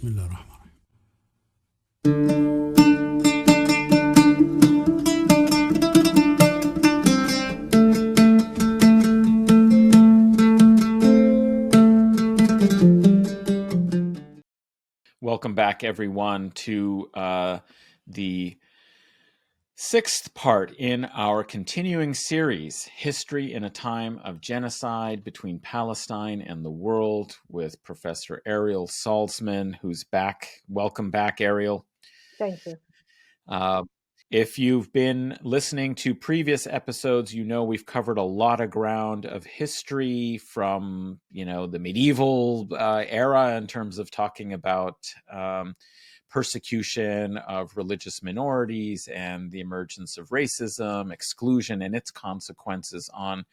بسم الله الرحمن الرحيم. Welcome back, everyone, to the sixth part in our continuing series, History in a Time of Genocide Between Palestine and the World, with Professor Ariel Salzman, who's back. Welcome back, Ariel. Thank you. If you've been listening to previous episodes, you know we've covered a lot of ground of history from, the medieval era in terms of talking about persecution of religious minorities and the emergence of racism, exclusion, and its consequences on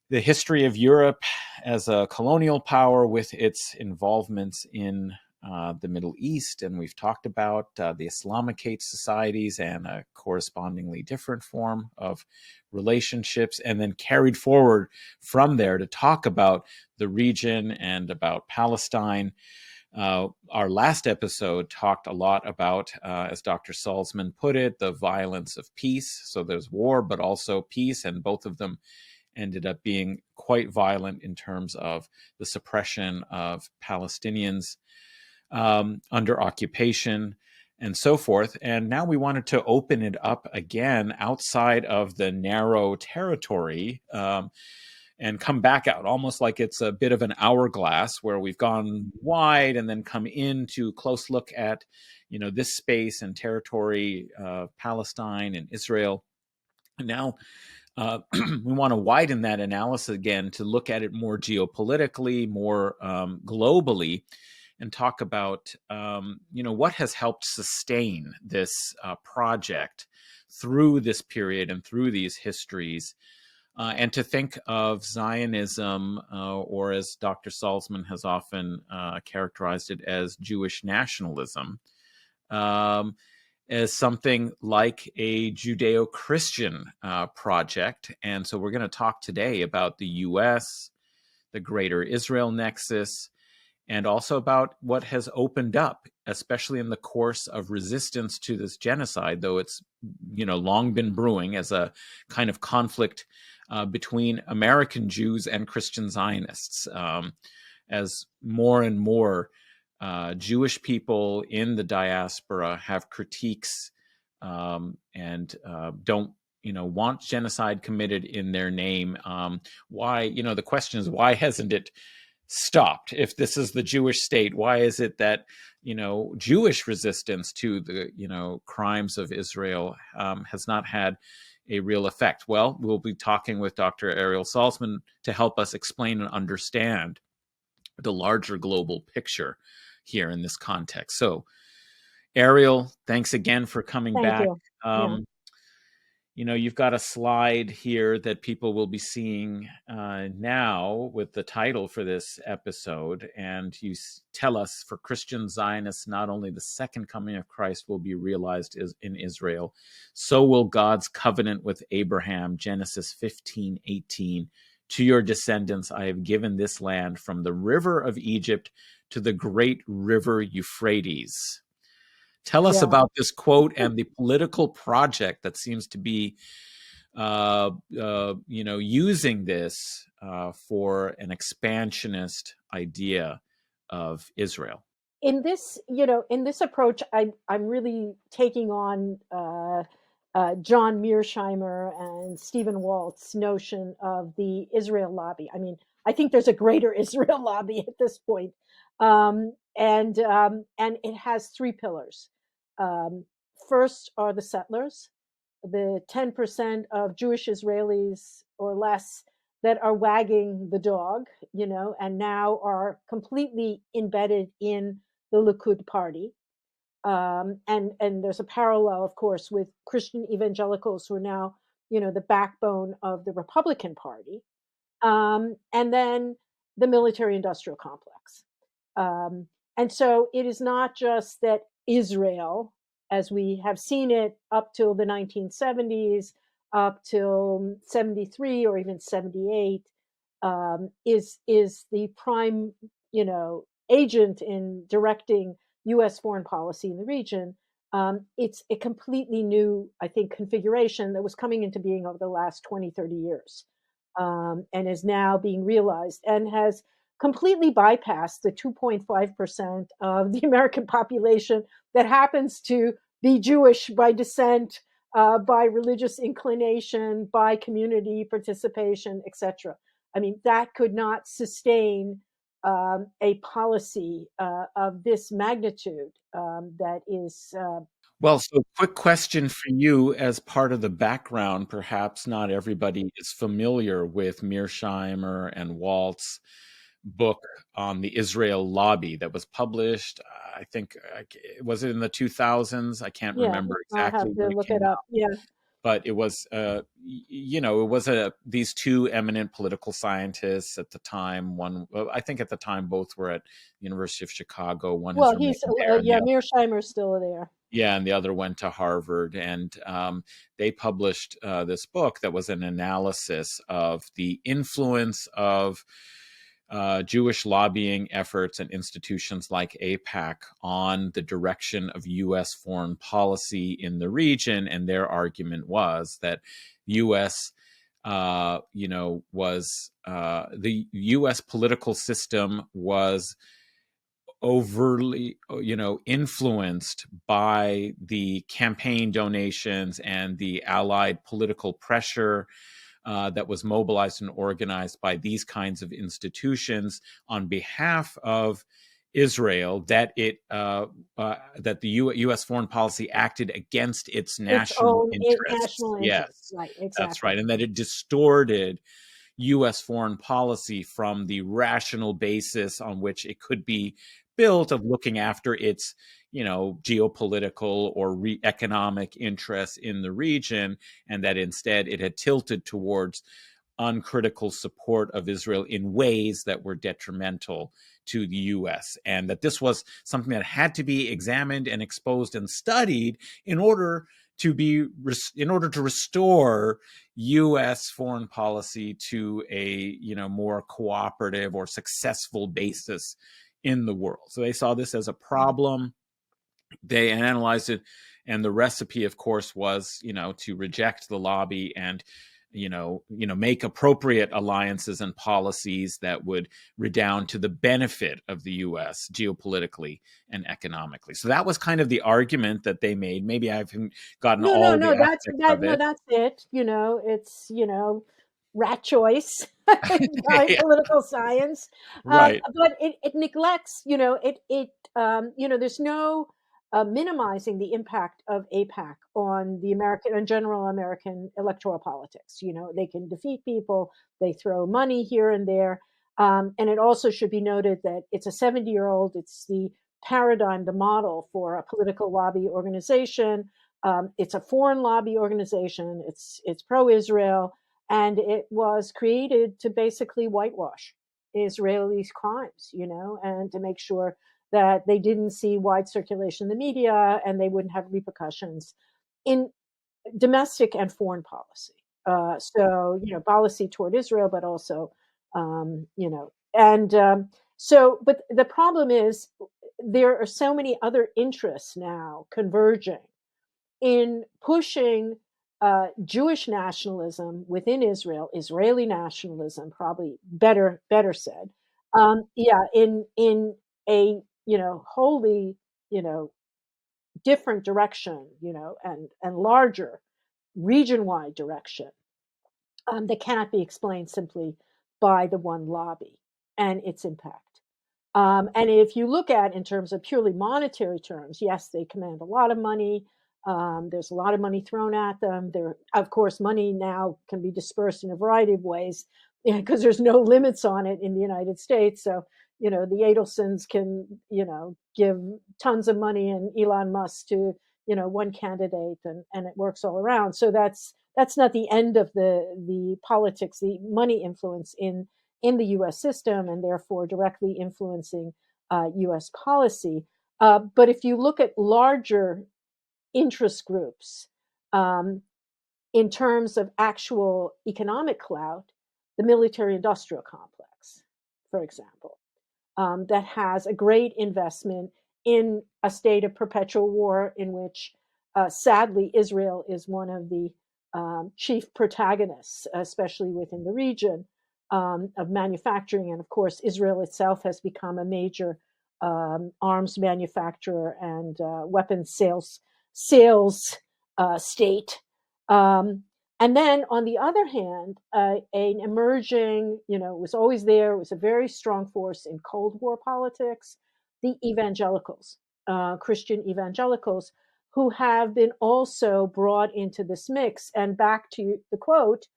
the history of Europe as a colonial power with its involvements in the Middle East. And we've talked about the Islamicate societies and a correspondingly different form of relationships, and then carried forward from there to talk about the region and about Palestine. Our last episode talked a lot about, as Dr. Salzman put it, the violence of peace. So there's war, but also peace, and both of them ended up being quite violent in terms of the suppression of Palestinians under occupation and so forth. And now we wanted to open it up again outside of the narrow territory and come back out, almost like it's a bit of an hourglass where we've gone wide and then come into close look at, this space and territory of Palestine and Israel. And now we want to widen that analysis again to look at it more geopolitically, more globally, and talk about, what has helped sustain this project through this period and through these histories. And to think of Zionism, or as Dr. Salzman has often characterized it as Jewish nationalism, as something like a Judeo-Christian project. And so we're going to talk today about the U.S., the Greater Israel Nexus, and also about what has opened up, especially in the course of resistance to this genocide, though it's, long been brewing as a kind of conflict between American Jews and Christian Zionists, as more and more Jewish people in the diaspora have critiques and don't, want genocide committed in their name. Why, the question is, why hasn't it stopped? If this is the Jewish state, why is it that, Jewish resistance to the, crimes of Israel has not had a real effect? Well, we'll be talking with Dr. Ariel Salzman to help us explain and understand the larger global picture here in this context. So, Ariel, thanks again for coming back. You've got a slide here that people will be seeing now with the title for this episode. And you tell us, for Christian Zionists, not only the second coming of Christ will be realized in Israel, so will God's covenant with Abraham, Genesis 15:18. To your descendants, I have given this land from the river of Egypt to the great river Euphrates. Tell us about this quote and the political project that seems to be, using this for an expansionist idea of Israel. In this approach, I'm really taking on John Mearsheimer and Stephen Walt's notion of the Israel lobby. I mean, I think there's a greater Israel lobby at this point. And it has three pillars. First are the settlers, the 10% of Jewish Israelis or less that are wagging the dog, and now are completely embedded in the Likud party. And there's a parallel, of course, with Christian evangelicals who are now, the backbone of the Republican Party. And then the military-industrial complex. And so it is not just that Israel, as we have seen it up till the 1970s, up till 73 or even 78, is the prime, agent in directing U.S. foreign policy in the region. It's a completely new, I think, configuration that was coming into being over the last 20, 30 years, and is now being realized and has completely bypassed the 2.5% of the American population that happens to be Jewish by descent, by religious inclination, by community participation, etc. I mean, that could not sustain a policy of this magnitude that is. Well, so quick question for you as part of the background. Perhaps not everybody is familiar with Mearsheimer and Walt's book on the Israel lobby that was published, I think, was it in the 2000s? I can't Yeah, remember I'll exactly have to when it look came it up. out, Yeah. but it was, it was these two eminent political scientists at the time. One, well, I think at the time, both were at the University of Chicago. One has Well, remained he's there, and the yeah, other, Mearsheimer's still there. yeah, and the other went to Harvard. And they published this book that was an analysis of the influence of Jewish lobbying efforts and institutions like AIPAC on the direction of U.S. foreign policy in the region. And their argument was that U.S. Was the U.S. political system was overly, influenced by the campaign donations and the allied political pressure that was mobilized and organized by these kinds of institutions on behalf of Israel, that that the U.S. foreign policy acted against its Its national own interests. national interest. Yes, Right, that's exactly. right, and that it distorted U.S. foreign policy from the rational basis on which it could be built of looking after its, geopolitical or economic interests in the region, and that instead it had tilted towards uncritical support of Israel in ways that were detrimental to the US, and that this was something that had to be examined and exposed and studied in order to restore US foreign policy to a, more cooperative or successful basis in the world. So they saw this as a problem. They analyzed it, and the recipe, of course, was, to reject the lobby and make appropriate alliances and policies that would redound to the benefit of the U.S. geopolitically and economically. So that was kind of the argument that they made. Maybe I haven't gotten No, no, all the no. That's aspects that. of No, it. that's it. It's rat choice by Yeah, political science, right. but it neglects. There's no minimizing the impact of APAC on the American and general American electoral politics. They can defeat people. They throw money here and there, and it also should be noted that it's a 70-year-old. It's the paradigm, the model for a political lobby organization. It's a foreign lobby organization. It's pro-Israel, and it was created to basically whitewash Israelis' crimes, and to make sure that they didn't see wide circulation in the media and they wouldn't have repercussions in domestic and foreign policy. Policy toward Israel, but also, and but the problem is there are so many other interests now converging in pushing Jewish nationalism within Israel, Israeli nationalism, probably better said, yeah, in a wholly different direction, and larger region wide direction, that cannot be explained simply by the one lobby and its impact. And if you look at in terms of purely monetary terms, yes, they command a lot of money. There's a lot of money thrown at them. There, of course, money now can be dispersed in a variety of ways because there's no limits on it in the United States. So, the Adelsons can, give tons of money and Elon Musk to, one candidate, and it works all around. So that's not the end of the politics, the money influence in the U.S. system, and therefore directly influencing U.S. policy. But if you look at larger interest groups, in terms of actual economic clout, the military industrial complex, for example, that has a great investment in a state of perpetual war in which, sadly, Israel is one of the chief protagonists, especially within the region of manufacturing. And of course, Israel itself has become a major arms manufacturer and weapons sales state. And then on the other hand, an emerging, it was always there, it was a very strong force in Cold War politics, the evangelicals, Christian evangelicals, who have been also brought into this mix. And back to the quote,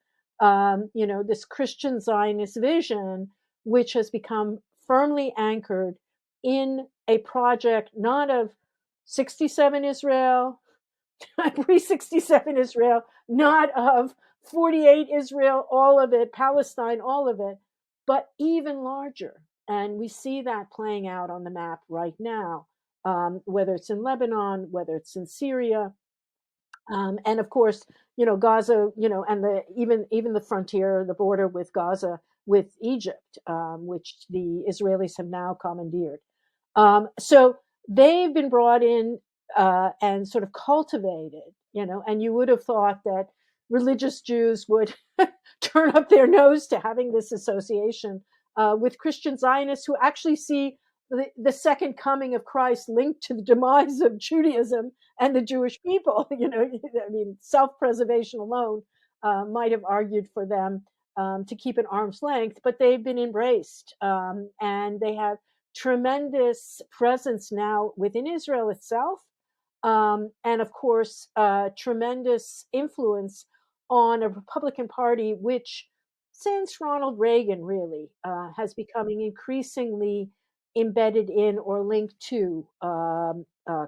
this Christian Zionist vision, which has become firmly anchored in a project not of 67 Israel, pre 67 Israel, not of 48 Israel, all of it, Palestine, all of it, but even larger. And we see that playing out on the map right now, whether it's in Lebanon, whether it's in Syria, and of course, Gaza, and even the frontier, the border with Gaza, with Egypt, which the Israelis have now commandeered. So they've been brought in and sort of cultivated, and you would have thought that religious Jews would turn up their nose to having this association with Christian Zionists who actually see the second coming of Christ linked to the demise of Judaism and the Jewish people. I mean, self-preservation alone might have argued for them to keep an arm's length, but they've been embraced, and they have tremendous presence now within Israel itself, and of course, tremendous influence on a Republican Party, which since Ronald Reagan really has becoming increasingly embedded in or linked to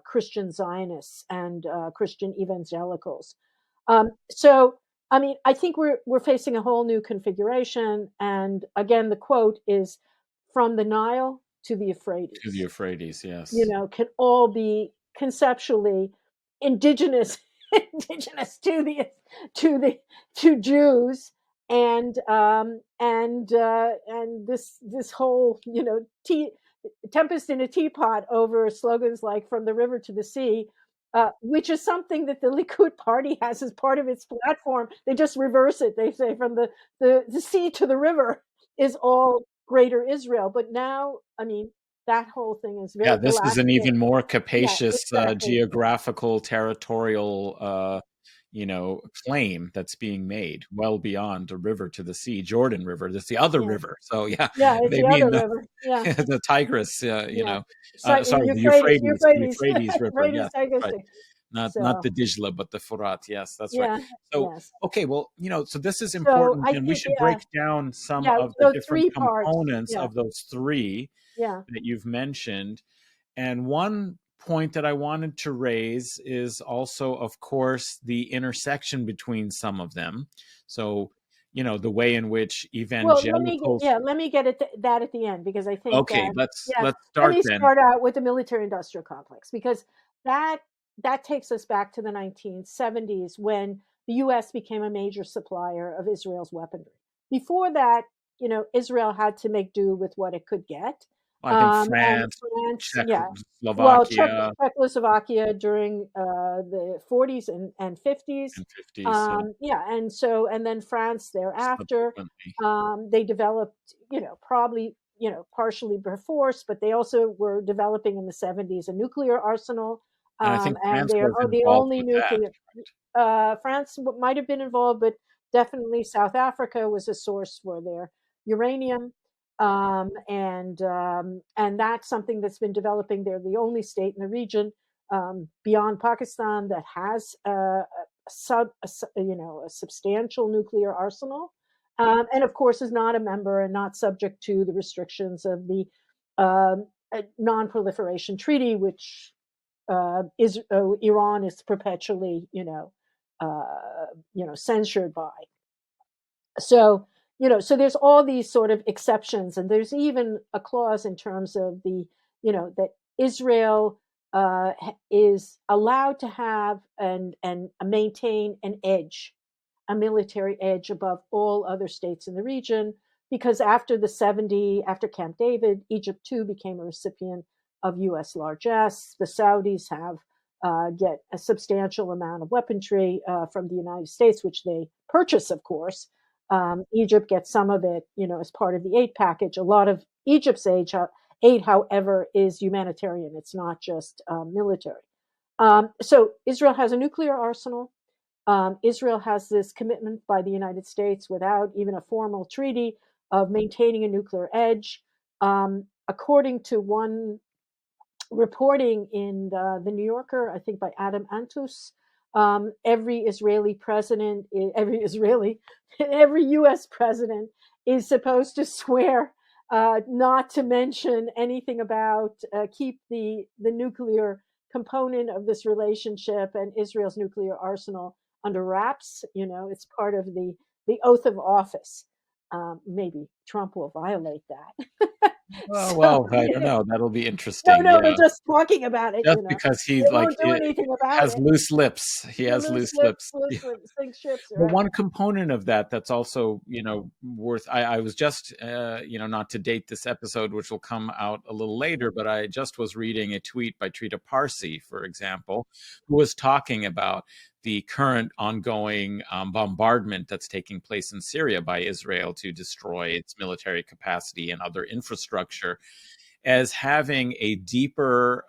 Christian Zionists and Christian evangelicals. So, I mean, I think we're facing a whole new configuration. And again, the quote is from the Nile to the To the Euphrates. Euphrates, yes. Can all be conceptually indigenous, indigenous to Jews, and this whole tempest in a teapot over slogans like "From the river to the sea," which is something that the Likud party has as part of its platform. They just reverse it. They say from the sea to the river is all greater Israel. But now, I mean, that whole thing is Yeah, very this is an elastic. even more Yeah, capacious exactly. geographical, territorial, claim that's being made well beyond the river to the sea, Jordan River. That's the other Yeah, river. So yeah, yeah, it's they the other mean river. Yeah, the Tigris. yeah. So Sorry, the Euphrates, The Euphrates, Euphrates River. Euphrates, Yes, Tigris. right. Not So the Dijla, but the Furat. Yes, that's right. yeah, So yes. okay, well, so this is So important, I and we think, should break down some yeah, of the those different three parts. components Yeah, of those three yeah. that you've mentioned. And one point that I wanted to raise is also, of course, the intersection between some of them. So, the way in which Well, evangelicals. let me get at that at the end, because I think Okay, that, let's yeah, let's let start me then. start out with the military-industrial complex, because that that takes us back to the 1970s when the U.S. became a major supplier of Israel's weaponry. Before that, Israel had to make do with what it could get, I think and France, France, yeah. Well, Czechoslovakia, Czechoslovakia during the 40s and 50s, and 50s, yeah, yeah, and then France thereafter. subsequently. They developed, probably, partially by force, but they also were developing in the 70s a nuclear arsenal, And I think and France they're was the involved only with that. nuclear. France might have been involved, but definitely South Africa was a source for their uranium, and that's something that's been developing. They're the only state in the region beyond Pakistan that has a substantial nuclear arsenal, and of course is not a member and not subject to the restrictions of the non-proliferation treaty, which is Iran is perpetually, censured by. So, so there's all these sort of exceptions, and there's even a clause in terms of that Israel is allowed to have and maintain an edge, a military edge above all other states in the region, because after Camp David, Egypt too became a recipient of U.S. largesse. The Saudis have get a substantial amount of weaponry from the United States, which they purchase, of course. Egypt gets some of it, as part of the aid package. A lot of Egypt's aid, however, is humanitarian. It's not just military. So Israel has a nuclear arsenal. Israel has this commitment by the United States, without even a formal treaty, of maintaining a nuclear edge. According to one reporting in the New Yorker, I think by Adam Antus, every U.S. president is supposed to swear not to mention anything about keep the nuclear component of this relationship and Israel's nuclear arsenal under wraps. It's part of the oath of office. Maybe Trump will violate that. Well, I don't know. That'll be No, interesting. no, but Yeah, just talking about it, just because he they won't do it anything about has it. loose lips. He has Loose loose lips, lips. loose lips, sink ships, But right? one component of that's also, worth, I was just, not to date this episode, which will come out a little later, but I just was reading a tweet by Trita Parsi, for example, who was talking about the current ongoing bombardment that's taking place in Syria by Israel to destroy its military capacity and other infrastructure, as having a deeper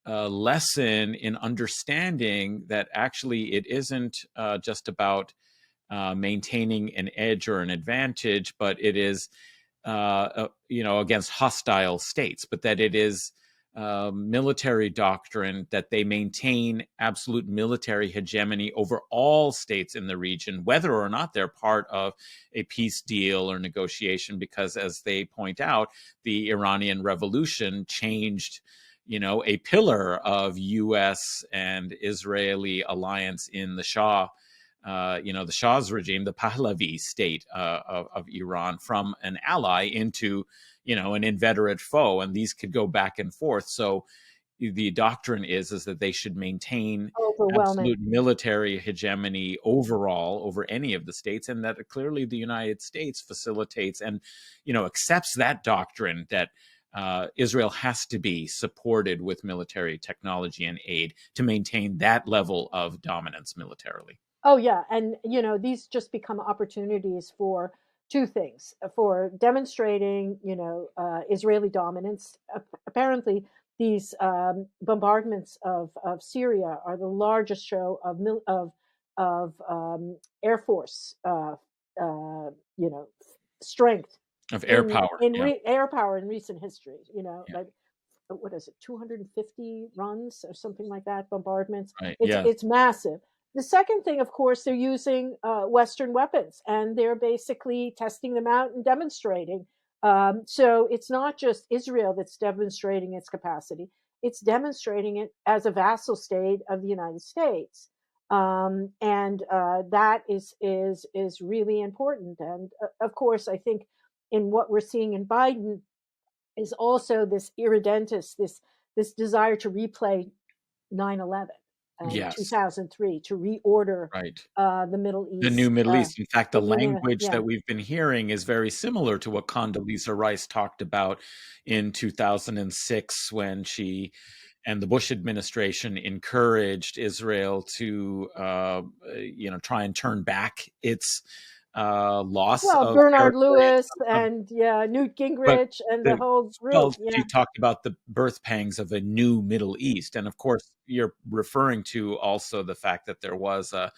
lesson in understanding that actually it isn't just about maintaining an edge or an advantage, but it is, against hostile states, but that it is military doctrine that they maintain absolute military hegemony over all states in the region, whether or not they're part of a peace deal or negotiation, because as they point out, the Iranian Revolution changed a pillar of U.S. and Israeli alliance in the Shah, the Shah's regime, the Pahlavi state of Iran, from an ally into, an inveterate foe. And these could go back and forth. So the doctrine is that they should maintain Overwhelming. absolute military hegemony overall over any of the states, and that clearly the United States facilitates and, accepts that doctrine that Israel has to be supported with military technology and aid to maintain that level of dominance militarily. Oh yeah, and these just become opportunities for two things: for demonstrating, Israeli dominance. Apparently, these bombardments of Syria are the largest show of Air Force, strength Of air in power, yeah, air power in recent history. yeah, Like, what is it, 250 runs or something like that, bombardments. right, it's yeah, it's massive. The second thing, of course, they're using Western weapons, and they're basically testing them out and demonstrating. So it's not just Israel that's demonstrating its capacity, it's demonstrating it as a vassal state of the United States. And that is really important. And of course, I think in what we're seeing in Biden is also this irredentus, this desire to replay 9/11 and yes, 2003, to reorder right. the Middle The new East. Middle East. In fact, the language Yeah. that we've been hearing is very similar to what Condoleezza Rice talked about in 2006, when she and the Bush administration encouraged Israel to, try and turn back its loss Well, of Bernard territory. Lewis and, yeah, Newt But Gingrich and the the whole well, group. she Yeah. talked about the birth pangs of a new Middle East, and of course, you're referring to also the fact that there was a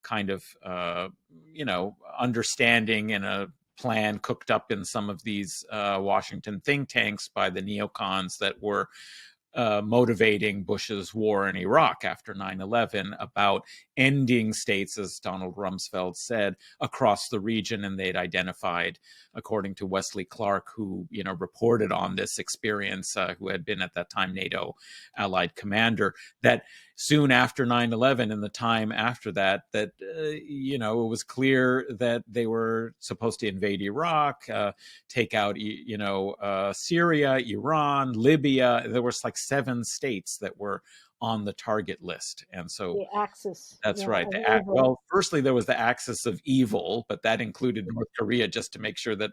kind of, understanding and a plan cooked up in some of these Washington think tanks by the neocons that were motivating Bush's war in Iraq after 9/11, about ending states, as Donald Rumsfeld said, across the region. And they'd identified, according to Wesley Clark, who reported on this experience, who had been at that time NATO allied commander, that soon after 9/11 and the time after that, it was clear that they were supposed to invade Iraq, take out, Syria, Iran, Libya. There was like 7 states that were on the target list. And so The axis, that's yeah, right. of evil. Well, firstly, there was the axis of evil, but that included North Korea, just to make sure that,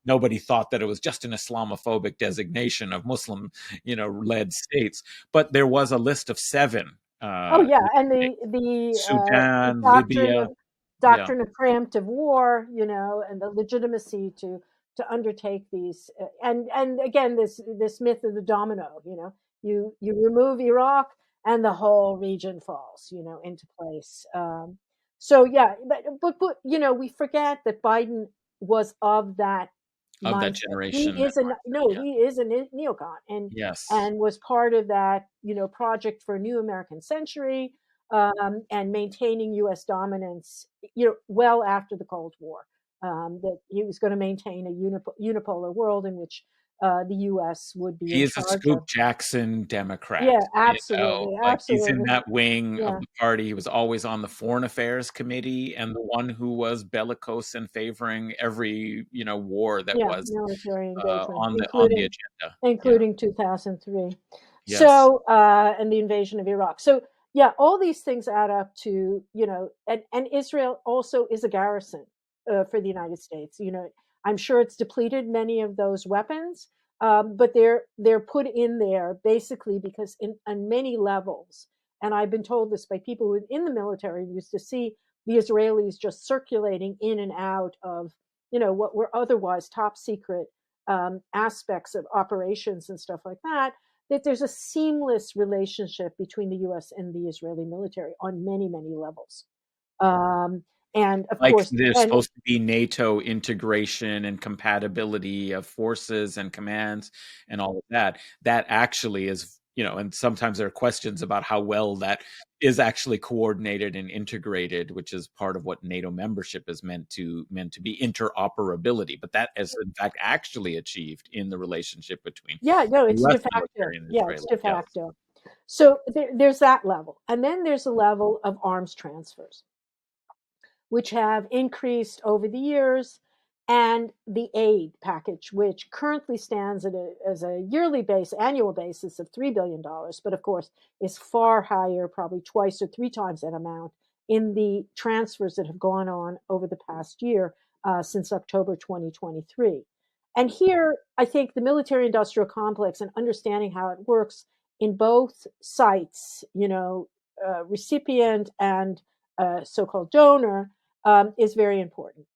nobody thought that it was just an Islamophobic designation of Muslim, led states. But there was a list of 7. Oh uh, yeah, and the Sudan, Libya. Yeah. doctrine of preemptive war, and the legitimacy to undertake these, and again this myth of the domino, you remove Iraq and the whole region falls, into place. So yeah, but we forget that Biden was of that Of that mindset. He generation and is a mindset. no, Yeah. he is a neocon, Yes. and was part of that, project for a new American century, and maintaining U.S. dominance, well after the Cold War. That he was going to maintain a unipolar world in which the U.S. would be He in is a charge of. Scoop Jackson Democrat. Yeah, absolutely, Like, he's in absolutely. that wing of Yeah, the party. He was always on the Foreign Affairs Committee, and the one who was bellicose and favoring every, war that yeah, was military engagement, on the agenda. Yeah. including 2003. Yes. So, and the invasion of Iraq. So, yeah, all these things add up to, and Israel also is a garrison for the United States. I'm sure it's depleted many of those weapons, but they're put in there basically because on many levels, and I've been told this by people who in the military used to see the Israelis just circulating in and out of, what were otherwise top secret aspects of operations and stuff like that there's a seamless relationship between the US and the Israeli military on many, many levels. Um, and of Like, course, there's and supposed to be NATO integration and compatibility of forces and commands and all of that. That actually is, and sometimes there are questions about how well that is actually coordinated and integrated, which is part of what NATO membership is meant to be, interoperability. But that is in fact actually achieved in the relationship between yeah, no, the it's US de facto. military and the Yeah, it's Israeli. de Yes. facto. So there's that level. And then there's a level of arms transfers, which have increased over the years, and the aid package, which currently stands as a annual basis of $3 billion, but of course is far higher, probably twice or three times that amount in the transfers that have gone on over the past year, since October 2023. And here, I think the military industrial complex and understanding how it works in both sites, recipient and so called donor, is very important.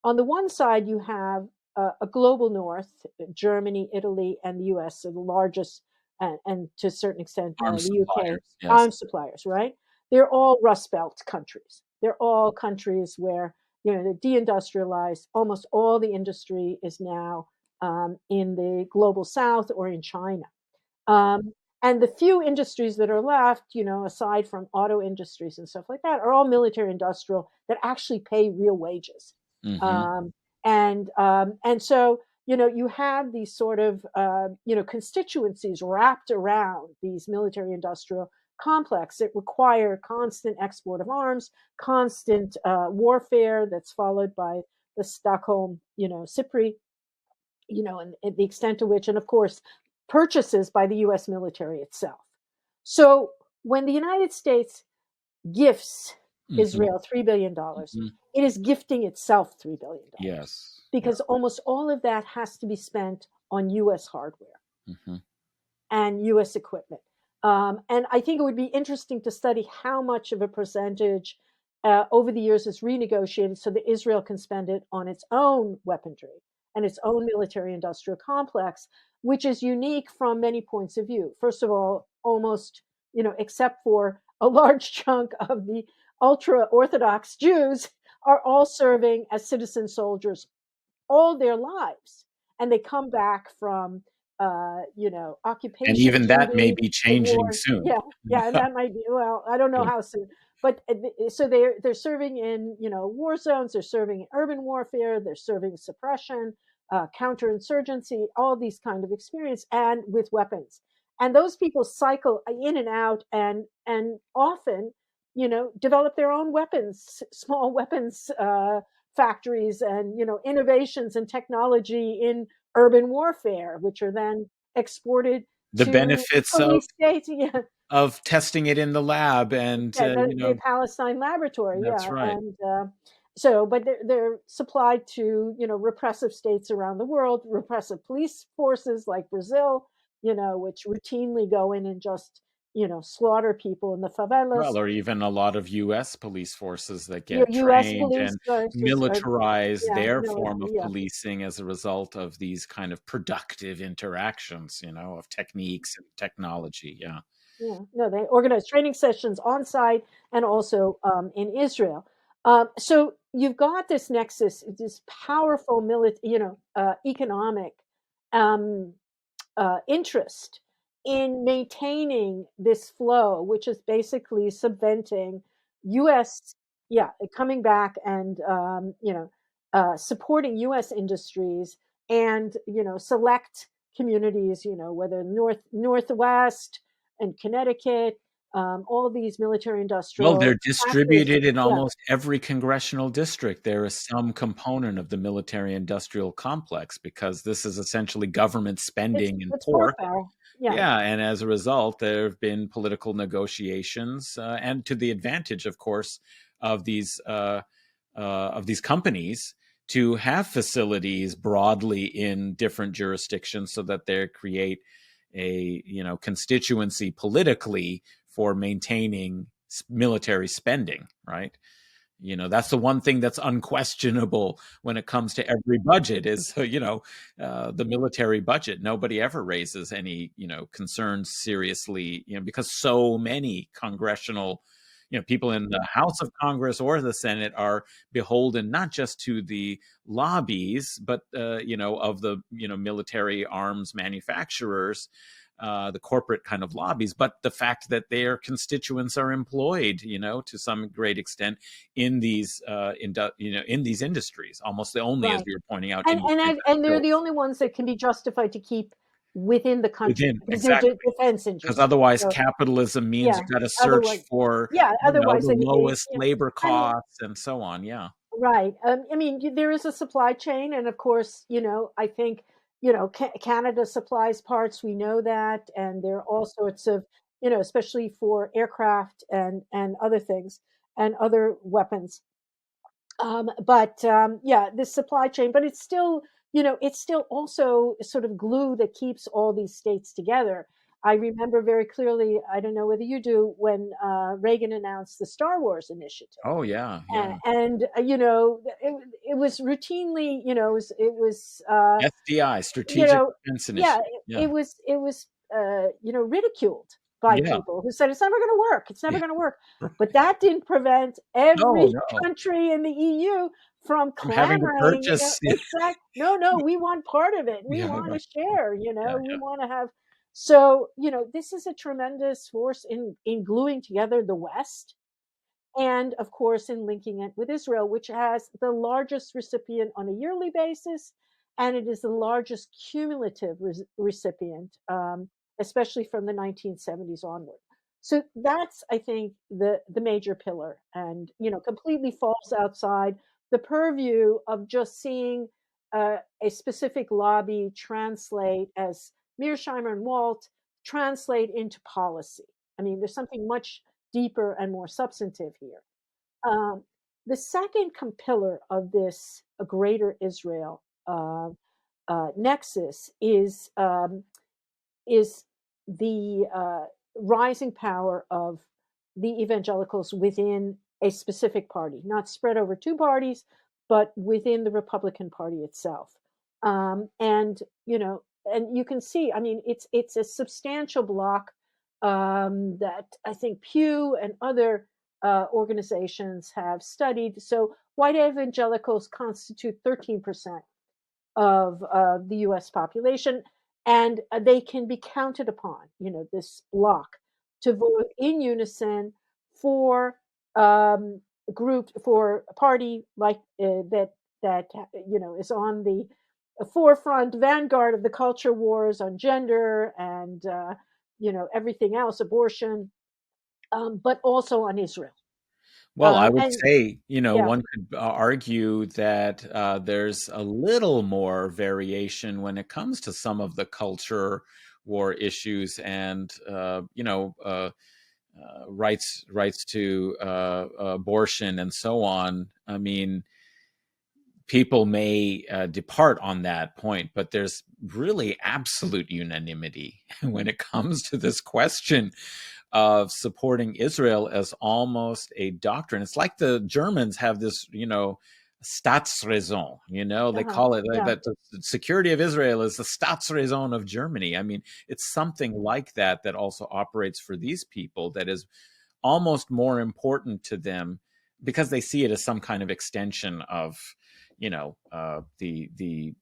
On the one side, you have a global north, Germany, Italy, and the US are the largest, and to a certain extent, Arms the UK, suppliers. Yes. arms suppliers, right? They're all Rust Belt countries. They're all countries where, they're deindustrialized. Almost all the industry is now in the global south or in China. Um, and the few industries that are left, aside from auto industries and stuff like that, are all military industrial that actually pay real wages. Hmm. Um, and so, you have these sort of, constituencies wrapped around these military industrial complex that require constant export of arms, constant warfare that's followed by the Stockholm, SIPRI, and the extent to which, and of course, purchases by the US military itself. So when the United States gifts Hmm. Israel $3 billion, Hmm. it is gifting itself $3 billion, Yes. Yeah. because almost all of that has to be spent on US hardware Hmm. and US equipment. And I think it would be interesting to study how much of a percentage over the years is renegotiated so that Israel can spend it on its own weaponry and its own military industrial complex, which is unique from many points of view. First of all, almost, except for a large chunk of the ultra Orthodox Jews, are all serving as citizen soldiers all their lives. And they come back from, And occupation even that may duty, be the changing wars. soon. Yeah, yeah, and that might be, well, I don't know Yeah. how soon, but so they're serving in, war zones. They're serving in urban warfare. They're serving suppression, counterinsurgency, all these kind of experience, and with weapons. And those people cycle in and out, and often, develop their own weapons, small weapons factories, and innovations and technology in urban warfare, which are then exported The to benefits police states. Yeah, of testing it in the lab, and yeah, the Palestine laboratory, that's yeah, right. and so, but they're supplied to repressive states around the world, repressive police forces like Brazil, which routinely go in and just slaughter people in the favelas. Well, or even a lot of U.S. police forces that Your get U.S. trained police and forces are, militarize yeah, their form military, of yeah, policing as a result of these kind of productive interactions, of techniques and technology. Yeah. yeah. No, they organize training sessions on site and also in Israel. So you've got this nexus, this powerful economic um, interest in maintaining this flow, which is basically subventing U.S. Yeah, coming back and supporting U.S. industries and select communities, whether Northwest and Connecticut, all of these military Well, industrial they're factories. distributed in Yeah, almost every congressional district. There is some component of the military industrial complex because this is essentially government spending and it's pork. warfare. Yeah, Yeah, and as a result, there have been political negotiations, and to the advantage, of course, of these companies to have facilities broadly in different jurisdictions, so that they create a constituency politically for maintaining military spending. Right. That's the one thing that's unquestionable when it comes to every budget is the military budget. Nobody ever raises any concerns seriously, because so many congressional people in the House of Congress or the Senate are beholden not just to the lobbies, but of the military arms manufacturers, the corporate kind of lobbies, but the fact that their constituents are employed, to some great extent in these, in these industries. Almost the only, as right. we were pointing out, And industries that and they're still the only ones that can be justified to keep within the country within, because they're exactly, defense because industries. otherwise So capitalism means yeah, you got to otherwise, search for yeah, otherwise the they lowest labor I mean, costs and so on. Yeah. right. I mean, there is a supply chain, and of course, I think Canada supplies parts. We know that, and there are all sorts of especially for aircraft and other things and other weapons. But yeah, this supply chain, but it's still also sort of glue that keeps all these states together. I remember very clearly, I don't know whether you do, when Reagan announced the Star Wars initiative. Oh yeah. Yeah. And it was routinely, SDI, you Strategic know, Defense yeah, Initiative. Yeah. it was, ridiculed by Yeah. people who said it's never going to work. It's never Yeah. going to work. But that didn't prevent No, every no. country in the EU from From having to clamoring. purchase. Exact. No, no, we want part of it. We Yeah. want to Right. share. Yeah. We want to have. So this is a tremendous force in gluing together the West and of course in linking it with Israel, which has the largest recipient on a yearly basis, and it is the largest cumulative recipient, especially from the 1970s onward. So that's, I think, the major pillar, and completely falls outside the purview of just seeing a specific lobby translate, as Mearsheimer and Walt translate into policy. I mean, there's something much deeper and more substantive here. Um, the second pillar of this greater Israel nexus is the rising power of the evangelicals within a specific party, not spread over two parties, but within the Republican Party itself. And and you can see, I mean, it's a substantial block that I think Pew and other organizations have studied. So white evangelicals constitute 13% of the US population, and they can be counted upon, this block, to vote in unison for um, for a party like that is on the forefront vanguard of the culture wars on gender and everything else, abortion, but also on Israel. Well, I would And say, yeah, one could argue that there's a little more variation when it comes to some of the culture war issues and rights to abortion and so on. I mean, people may depart on that point, but there's really absolute unanimity when it comes to this question of supporting Israel as almost a doctrine. It's like the Germans have this, Staatsräson, they Uh-huh. call it Yeah. that the security of Israel is the Staatsräson of Germany. I mean, it's something like that that also operates for these people, that is almost more important to them because they see it as some kind of extension of, the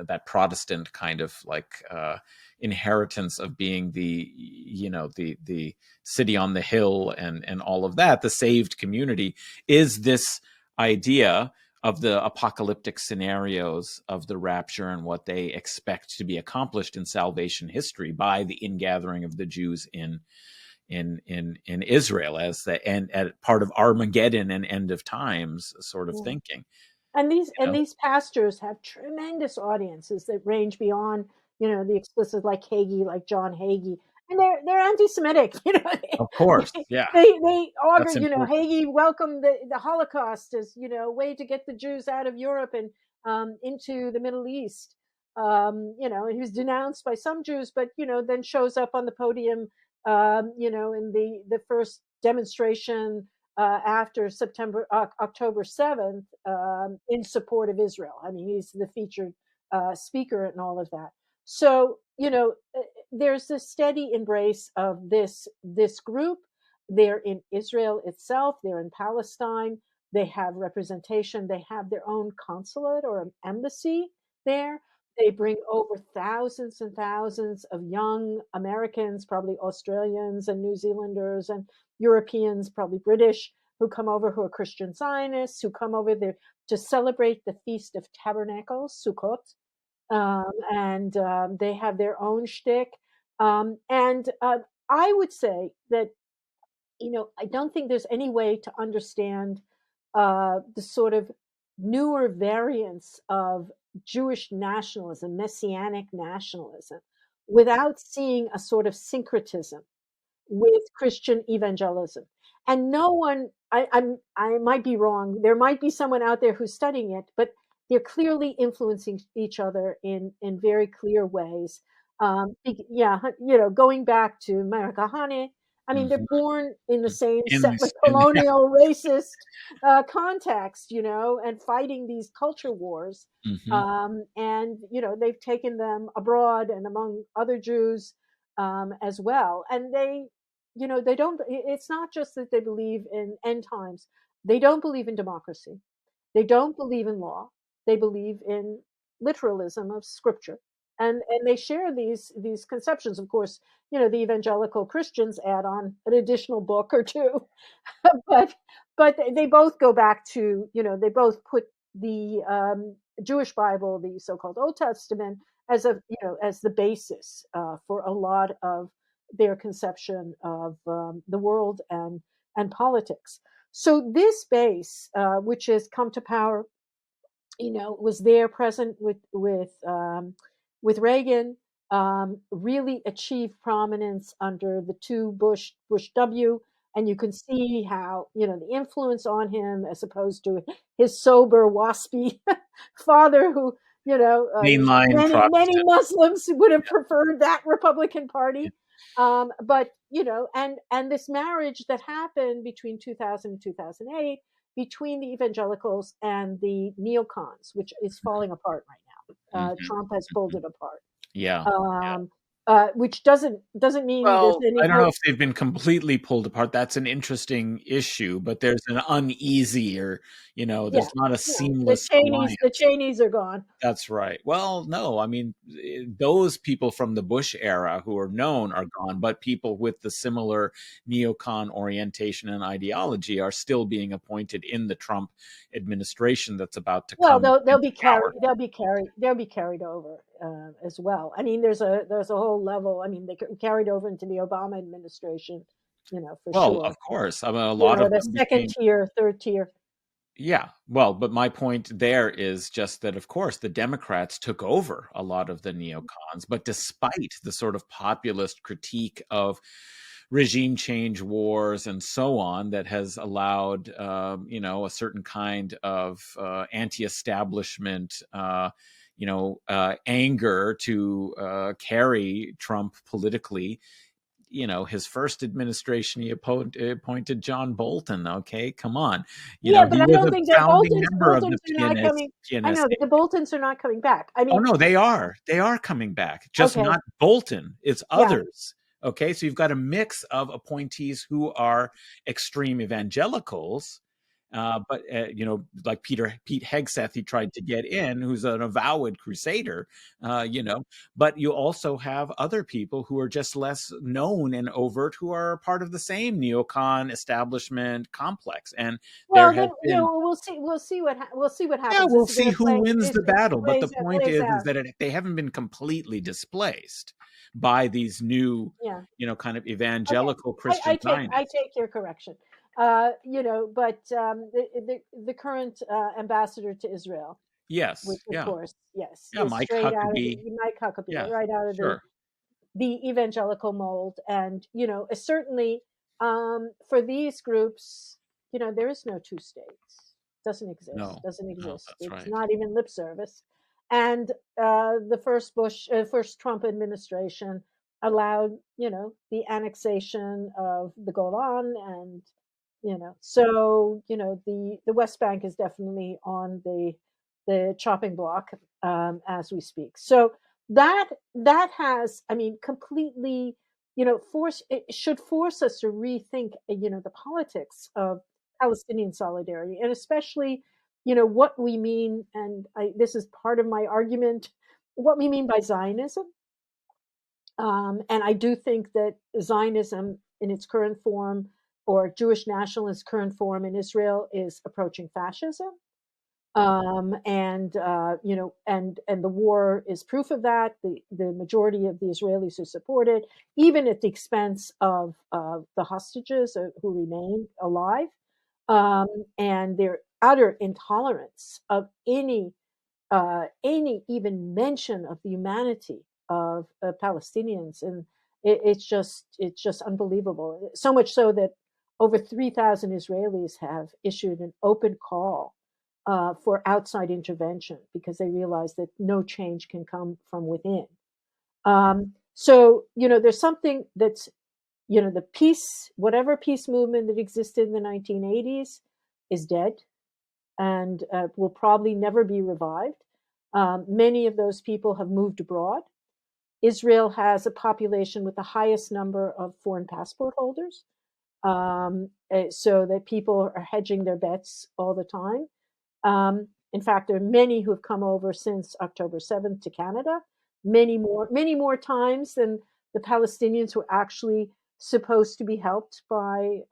that Protestant kind of like inheritance of being the city on the hill and all of that. The saved community is this idea of the apocalyptic scenarios of the rapture and what they expect to be accomplished in salvation history by the ingathering of the Jews in Israel as the end, at part of Armageddon and end of times sort of Yeah. thinking. And You know? these pastors have tremendous audiences that range beyond, the explicit, like Hagee, like John Hagee, and they're anti-Semitic. Of course, They yeah, they augur, that's important. Hagee welcomed the Holocaust as a way to get the Jews out of Europe and into the Middle East. And he was denounced by some Jews, but then shows up on the podium, in the first demonstration after October 7th, in support of Israel. I mean, he's the featured speaker and all of that. So, there's this steady embrace of this group. They're in Israel itself. They're in Palestine. They have representation. They have their own consulate or an embassy there. They bring over thousands and thousands of young Americans, probably Australians and New Zealanders and Europeans, probably British, who come over, who are Christian Zionists, who come over there to celebrate the Feast of Tabernacles, Sukkot, and they have their own shtick. And I would say that I don't think there's any way to understand the sort of newer variants of Jewish nationalism, messianic nationalism, without seeing a sort of syncretism with Christian evangelism. And no one, I might be wrong. There might be someone out there who's studying it, but they're clearly influencing each other in very clear ways. Yeah, going back to Maracahane, I mean, they're Mhm. born in the same In this, colonial racist context, and fighting these culture wars. Mhm. And they've taken them abroad and among other Jews as well. And they don't. It's not just that they believe in end times. They don't believe in democracy. They don't believe in law. They believe in literalism of scripture, and they share these conceptions. Of course, the evangelical Christians add on an additional book or two, but they both go back to, they both put the Jewish Bible, the so-called Old Testament, as as the basis for a lot of their conception of the world and politics. So this base, which has come to power, was there present with Reagan, really achieved prominence under the two Bush W, and you can see how the influence on him as opposed to his sober, waspy father, who Mainline many Protestant. Muslims would have preferred that Republican Party. But and this marriage that happened between 2000 and 2008 between the evangelicals and the neocons, which is falling apart right now. Mhm, Trump has pulled mhm. it apart, Yeah. um, which doesn't mean there's Well, any I don't know hope. if they've been completely pulled apart. That's an interesting issue, but there's an uneasy, or, Yeah, there's not a yeah. The seamless The alliance. Cheneys are gone. That's right. Well, no, I mean, those people from the Bush era who are known are gone, but people with the similar neocon orientation and ideology are still being appointed in the Trump administration that's about to Well, come they'll into be power. carried over as well. I mean, there's a whole level. I mean, they carried over into the Obama administration, for Well, of sure. course. I mean, a lot of The them second became. tier, third tier. Yeah, well, but my point there is just that, of course, the Democrats took over a lot of the neocons, but despite the sort of populist critique of regime change wars and so on that has allowed, a certain kind of anti-establishment, anger to carry Trump politically. His first administration, he appointed John Bolton. Okay, come on. Yeah, but He I was don't a think that founding Bolton's member of the Bolton's are not coming. I know, but PNC. the Boltons are not coming back. I Oh mean, no, they are. They are coming back. Just okay, not Bolton. It's yeah, others. Okay, so you've got a mix of appointees who are extreme evangelicals, but like Pete Hegseth, he tried to get in, who's an avowed crusader. But you also have other people who are just less known and overt, who are part of the same neocon establishment complex. And there well, has then been, we'll see what yeah, happens. we'll This is see going to who play. wins the battle. But the point Plays is out. that they haven't been completely displaced by these new, Yeah. kind of Okay. evangelical I Christian take Zionists. your correction. But the current ambassador to Israel, Yes, which of yeah, course, yes, yeah. is Mike straight out of Huckabee. Mike Huckabee, Yeah, right out of sure. the evangelical mold, and certainly for these groups, there is no two states. No, Doesn't no, exist. that's It's right. not even lip service. And the first Trump administration allowed the annexation of the Golan, and the West Bank is definitely on the chopping block as we speak. So that that has, I mean, completely, it should force us to rethink, the politics of Palestinian solidarity, and especially, what we mean. And this is part of my argument, what we mean by Zionism. And I do think that Zionism in its current form, or Jewish nationalist current form in Israel, is approaching fascism. And the war is proof of that. The majority of the Israelis who support it, even at the expense of the hostages who remain alive, um, and their utter intolerance of any even mention of the humanity of Palestinians, and it's just unbelievable. So much so that over 3,000 Israelis have issued an open call for outside intervention, because they realize that no change can come from within. So there's something that's, the peace, whatever peace movement that existed in the 1980s, is dead, and will probably never be revived. Many of those people have moved abroad. Israel has a population with the highest number of foreign passport holders, so that people are hedging their bets all the time. In fact, there are many who have come over since October 7th to Canada, many more times than the Palestinians who are actually supposed to be helped by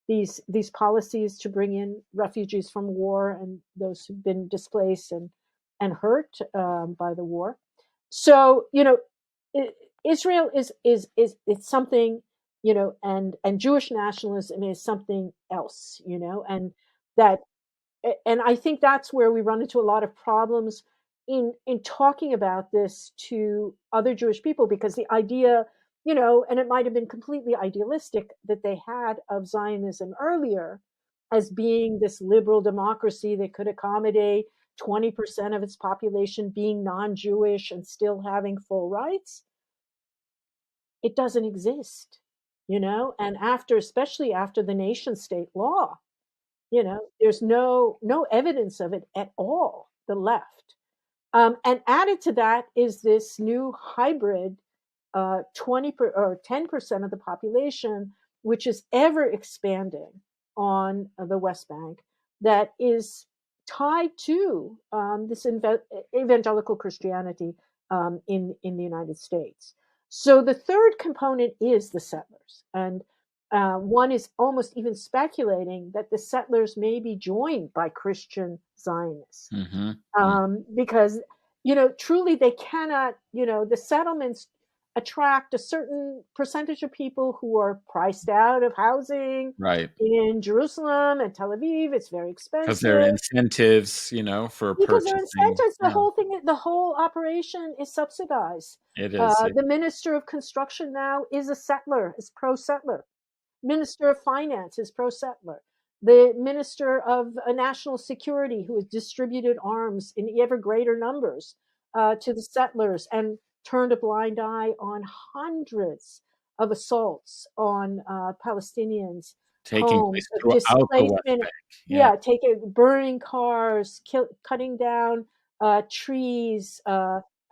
these policies to bring in refugees from war and those who've been displaced and hurt by the war. So Israel is it's something, and Jewish nationalism is something else, that and I think that's where we run into a lot of problems in talking about this to other Jewish people, because the idea, and it might have been completely idealistic, that they had of Zionism earlier as being this liberal democracy that could accommodate 20% of its population being non-Jewish and still having full rights. It doesn't exist, and especially after the nation state law, there's no evidence of it at all, the left. And added to that is this new hybrid, 10% of the population, which is ever expanding on the West Bank, that is tied to this evangelical Christianity in the United States. So the third component is the settlers, and one is almost even speculating that the settlers may be joined by Christian Zionists, Mm-hmm. because truly they cannot. The settlements attract a certain percentage of people who are priced out of housing Right. in Jerusalem and Tel Aviv. It's very Because there are expensive. incentives, for Because there are purchasing. incentives, Yeah, the whole operation is subsidized. it is. The minister of construction now is a settler, is pro-settler. Minister of finance is pro-settler. The minister of national security, who has distributed arms in ever greater numbers to the settlers and turned a blind eye on hundreds of assaults on Palestinians' Taking place homes, of throughout the West displacement. Bank. Yeah. Yeah, burning cars, cutting down trees,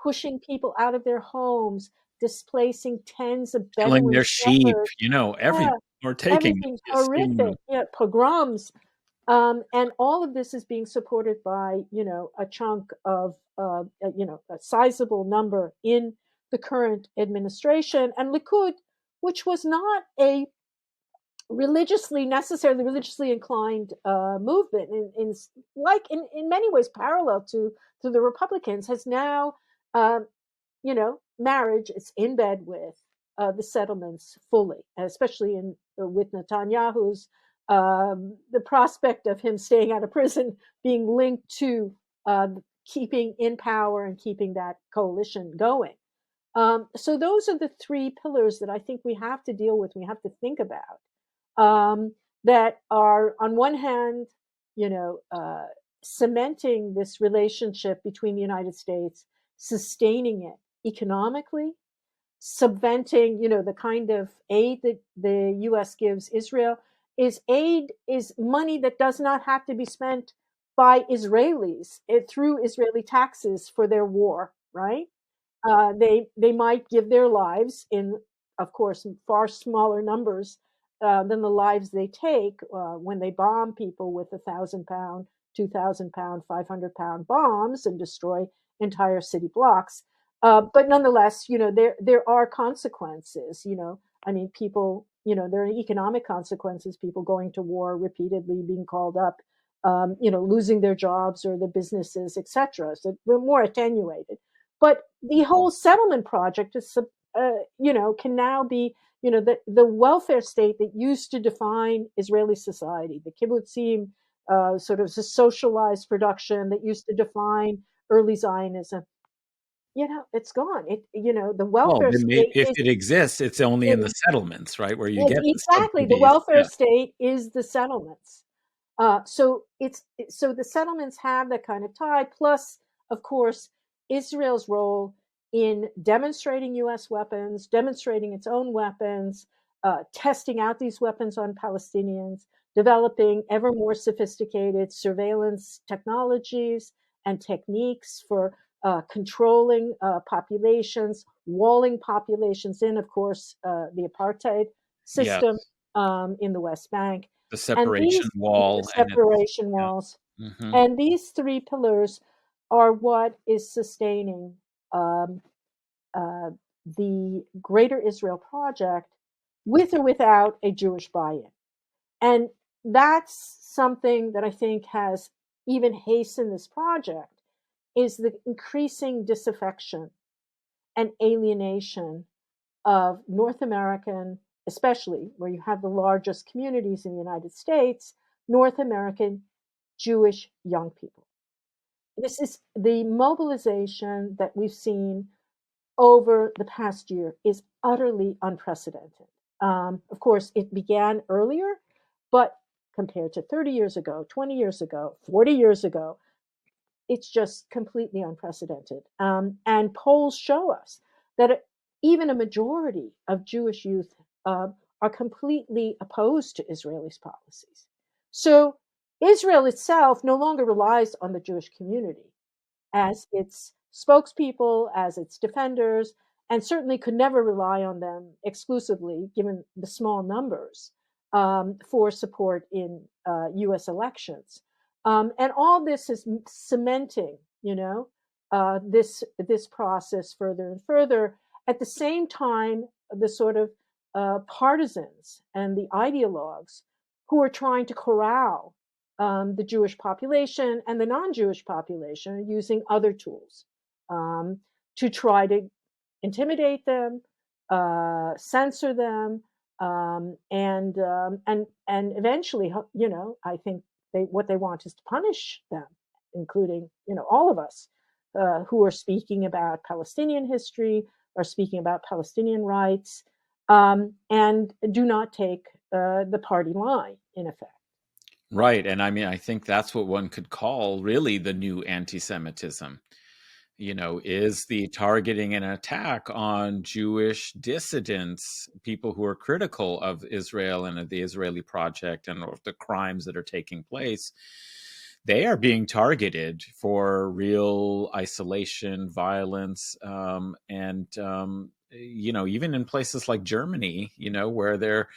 pushing people out of their homes, displacing tens of Killing Bedouin their sheep, shepherds. everything. Yeah, Or taking them, everything's just seeing horrific. them. Yeah, pogroms. And all of this is being supported by, a chunk of, a sizable number in the current administration. And Likud, which was not a necessarily religiously inclined movement, in many ways parallel to the Republicans, has now um, marriage is in bed with the settlements fully, especially with Netanyahu's the prospect of him staying out of prison being linked to keeping in power and keeping that coalition going. So those are the three pillars that I think we have to deal with. We have to think about that are, on one hand, you know, uh, cementing this relationship between the United States, sustaining it economically, subventing, the kind of aid that the U.S. gives Israel is money that does not have to be spent by Israelis through Israeli taxes for their war, right? They might give their lives in, of course, far smaller numbers than the lives they take when they bomb people with 1,000 pound, 2,000 pound, 500 pound bombs and destroy entire city blocks. But nonetheless, there are consequences. I mean, people. There are economic consequences. People going to war repeatedly, being called up, losing their jobs or their businesses, etc. So we're more attenuated. But the whole settlement project is, can now be, the welfare state that used to define Israeli society, the kibbutzim, sort of the socialized production that used to define early Zionism. It's gone. The Well, welfare state if is, it exists, it's only in the settlements, right, where you get the exactly, the subsidies. welfare Yeah. state is the settlements. So the settlements have that kind of tie. Plus, of course, Israel's role in demonstrating U.S. weapons, demonstrating its own weapons, testing out these weapons on Palestinians, developing ever more sophisticated surveillance technologies and techniques for controlling populations, walling populations in, of course, the apartheid system Yes. in the West Bank, The and separation these wall, and it's separation walls. yeah. Hmm. And these three pillars are what is sustaining um, uh, the Greater Israel Project, with or without a Jewish buy-in. And that's something that I think has even hastened this project, is the increasing disaffection and alienation of North American, especially where you have the largest communities in the United States, North American Jewish young people. This is the mobilization that we've seen over the past year is utterly unprecedented. Of course, it began earlier, but compared to 30 years ago, 20 years ago, 40 years ago, it's just completely unprecedented. And polls show us that even a majority of Jewish youth are completely opposed to Israeli's policies. So Israel itself no longer relies on the Jewish community as its spokespeople, as its defenders, and certainly could never rely on them exclusively, given the small numbers, for support in U.S. elections. And all this is cementing, this process further and further. At the same time, the sort of partisans and the ideologues who are trying to corral the Jewish population and the non-Jewish population are using other tools um, to try to intimidate them, censor them, and eventually, I think what they want is to punish them, including all of us who are speaking about Palestinian history or speaking about Palestinian rights, and do not take the party line in effect. Right. And I mean, I think that's what one could call really the new anti-Semitism, is the targeting and attack on Jewish dissidents, people who are critical of Israel and of the Israeli project and of the crimes that are taking place. They are being targeted for real isolation, violence, and even in places like Germany, where there,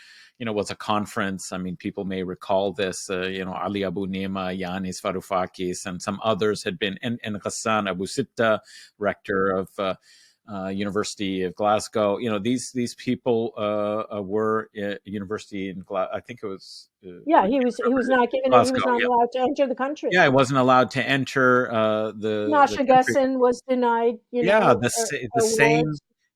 was a conference. I mean, people may recall this. Ali Abu Nima, Yanis Varoufakis, and some others had been, and Ghassan Abu Sitta, rector of University of Glasgow. These people were at University in Glasgow. I think it was. Yeah, he was not given. He was Glasgow, not yeah. allowed to enter the country. Yeah, I wasn't allowed to enter the Nasha country. Gessen was denied, Yeah, awards.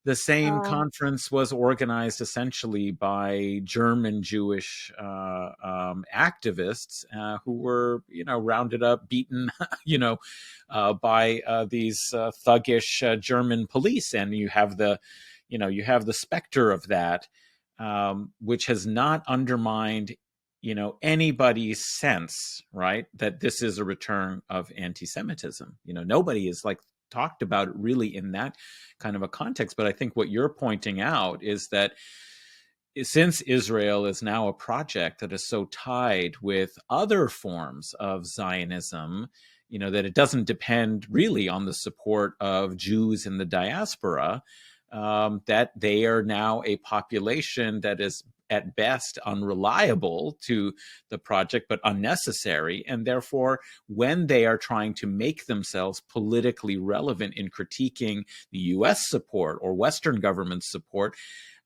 the same conference was organized essentially by German Jewish activists who were, rounded up, beaten, by these thuggish German police, and you have the specter of that, which has not undermined anybody's sense, right, that this is a return of anti-Semitism. Nobody is talked about it really in that kind of a context. But I think what you're pointing out is that since Israel is now a project that is so tied with other forms of Zionism, that it doesn't depend really on the support of Jews in the diaspora, that they are now a population that is at best unreliable to the project, but unnecessary. And therefore, when they are trying to make themselves politically relevant in critiquing the US support or Western government support,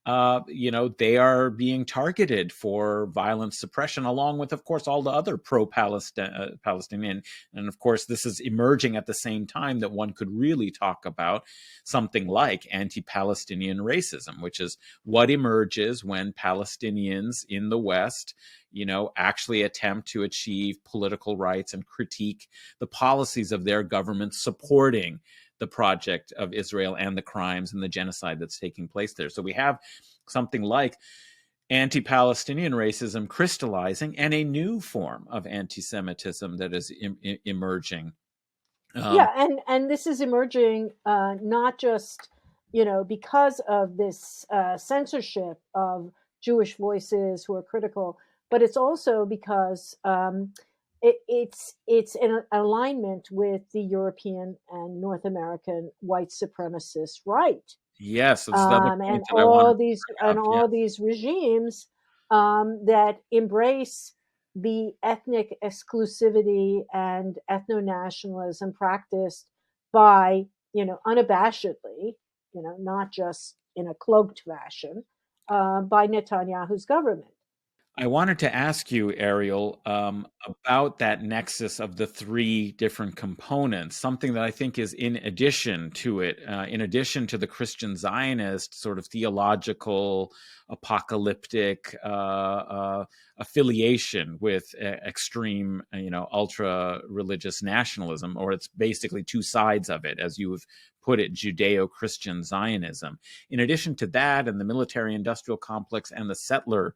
they are being targeted for violent suppression, along with, of course, all the other pro-Palestinian. And of course, this is emerging at the same time that one could really talk about something like anti-Palestinian racism, which is what emerges when Palestinians in the West, actually attempt to achieve political rights and critique the policies of their government supporting the project of Israel and the crimes and the genocide that's taking place there. So we have something like anti-Palestinian racism crystallizing and a new form of anti-Semitism that is emerging. And this is emerging not just because of this censorship of Jewish voices who are critical, but it's also because it's in alignment with the European and North American white supremacist right. Yes, that's the other point And that I wanted all these regimes that embrace the ethnic exclusivity and ethno-nationalism practiced by unabashedly, not just in a cloaked fashion, by Netanyahu's government. I wanted to ask you, Ariel, about that nexus of the three different components, something that I think is in addition to it, in addition to the Christian Zionist sort of theological, apocalyptic affiliation with extreme, ultra-religious nationalism, or it's basically two sides of it, as you have put it, Judeo-Christian Zionism. In addition to that, and the military-industrial complex and the settler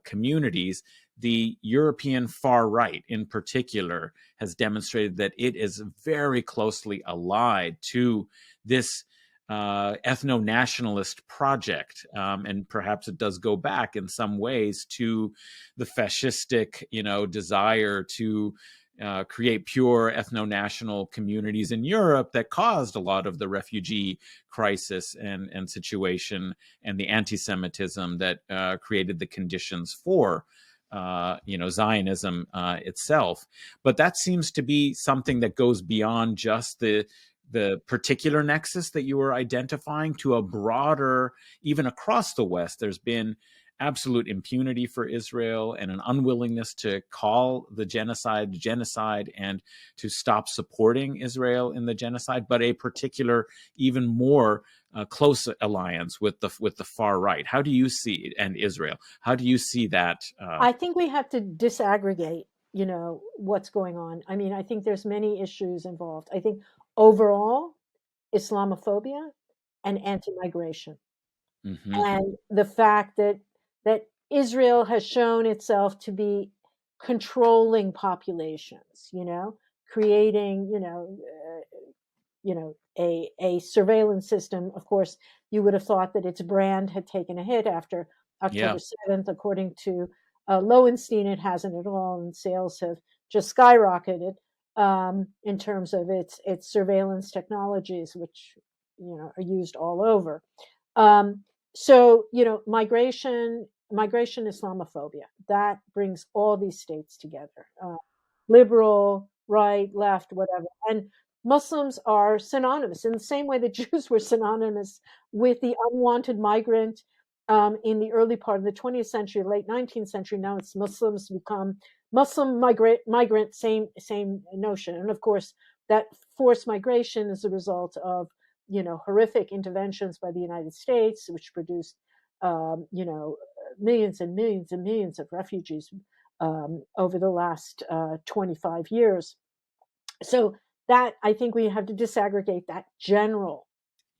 communities, the European far right in particular has demonstrated that it is very closely allied to this ethno-nationalist project, and perhaps it does go back in some ways to the fascistic, desire to create pure ethno-national communities in Europe that caused a lot of the refugee crisis and situation and the anti-Semitism that created the conditions for Zionism itself. But that seems to be something that goes beyond just the particular nexus that you were identifying to a broader, even across the West. There's been absolute impunity for Israel and an unwillingness to call the genocide and to stop supporting Israel in the genocide, but a particular, even more close alliance with the far right. How do you see it, and Israel? How do you see that? I think we have to disaggregate, what's going on. I mean, I think there's many issues involved. I think overall, Islamophobia and anti-migration, Hmm. and the fact that Israel has shown itself to be controlling populations, creating, a surveillance system. Of course, you would have thought that its brand had taken a hit after Yeah, October 7th. According to Lowenstein, it hasn't at all, and sales have just skyrocketed in terms of its surveillance technologies, which are used all over. Um, so migration Islamophobia, that brings all these states together. Liberal, right, left, whatever. And Muslims are synonymous in the same way that Jews were synonymous with the unwanted migrant in the early part of the 20th century, late 19th century. Now it's Muslims become Muslim migrant, same notion. And of course, that forced migration is a result of horrific interventions by the United States, which produced millions and millions and millions of refugees over the last 25 years. So that I think we have to disaggregate that general.